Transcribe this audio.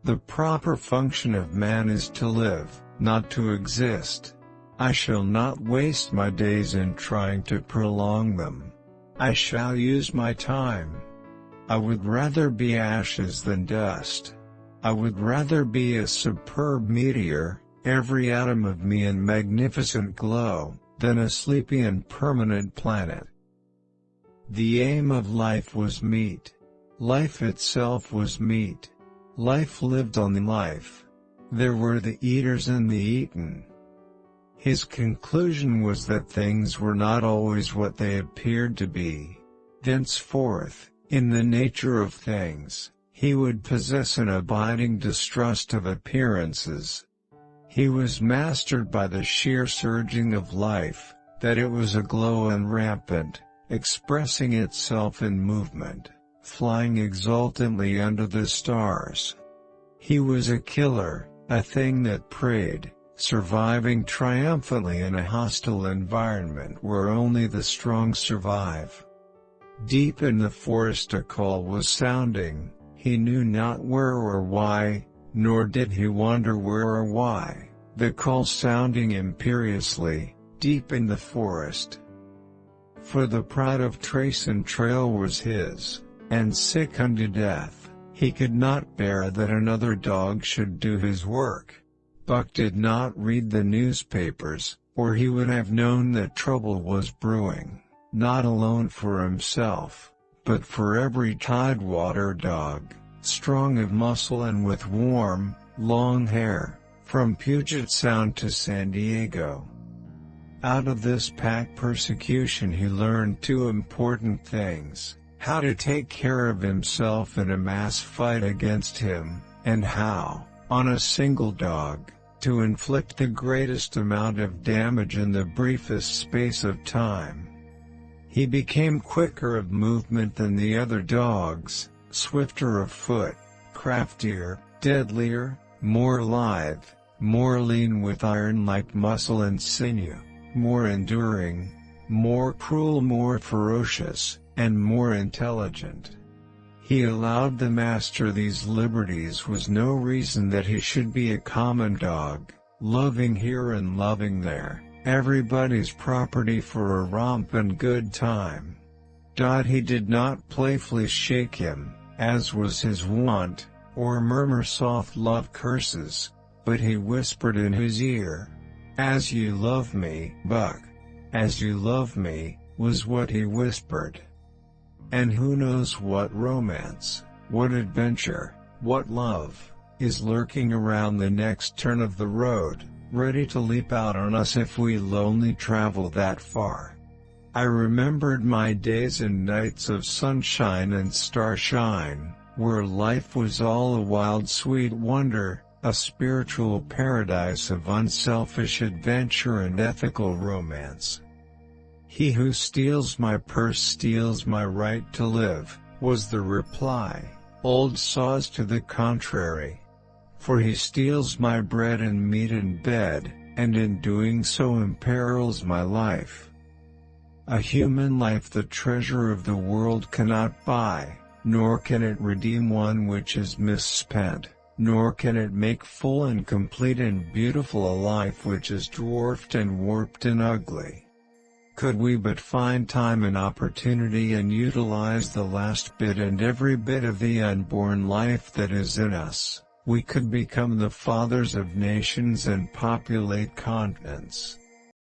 The proper function of man is to live, not to exist. I shall not waste my days in trying to prolong them. I shall use my time. I would rather be ashes than dust. I would rather be a superb meteor, every atom of me in magnificent glow, than a sleepy and permanent planet. The aim of life was meat. Life itself was meat. Life lived on life. There were the eaters and the eaten. His conclusion was that things were not always what they appeared to be. Thenceforth, in the nature of things, he would possess an abiding distrust of appearances. He was mastered by the sheer surging of life, that it was aglow and rampant, expressing itself in movement, flying exultantly under the stars. He was a killer, a thing that preyed, surviving triumphantly in a hostile environment where only the strong survive. Deep in the forest a call was sounding, he knew not where or why, nor did he wonder where or why, the call sounding imperiously, deep in the forest. For the pride of trace and trail was his, and sick unto death, he could not bear that another dog should do his work. Buck did not read the newspapers, or he would have known that trouble was brewing, not alone for himself, but for every tidewater dog, strong of muscle and with warm, long hair, from Puget Sound to San Diego. Out of this pack persecution he learned two important things: how to take care of himself in a mass fight against him, and how, on a single dog, to inflict the greatest amount of damage in the briefest space of time. He became quicker of movement than the other dogs, swifter of foot, craftier, deadlier, more lithe, more lean with iron-like muscle and sinew, more enduring, more cruel, more ferocious, and more intelligent. He allowed the master these liberties was no reason that he should be a common dog, loving here and loving there, everybody's property for a romp and good time. He did not playfully shake him, as was his wont, or murmur soft love curses, but he whispered in his ear, "As you love me, Buck. As you love me," was what he whispered. And who knows what romance, what adventure, what love, is lurking around the next turn of the road, ready to leap out on us if we'll only travel that far. I remembered my days and nights of sunshine and starshine, where life was all a wild sweet wonder, a spiritual paradise of unselfish adventure and ethical romance. "He who steals my purse steals my right to live," was the reply. Old saws to the contrary. "For he steals my bread and meat and bed, and in doing so imperils my life." A human life the treasure of the world cannot buy, nor can it redeem one which is misspent, nor can it make full and complete and beautiful a life which is dwarfed and warped and ugly. Could we but find time and opportunity and utilize the last bit and every bit of the unborn life that is in us, we could become the fathers of nations and populate continents.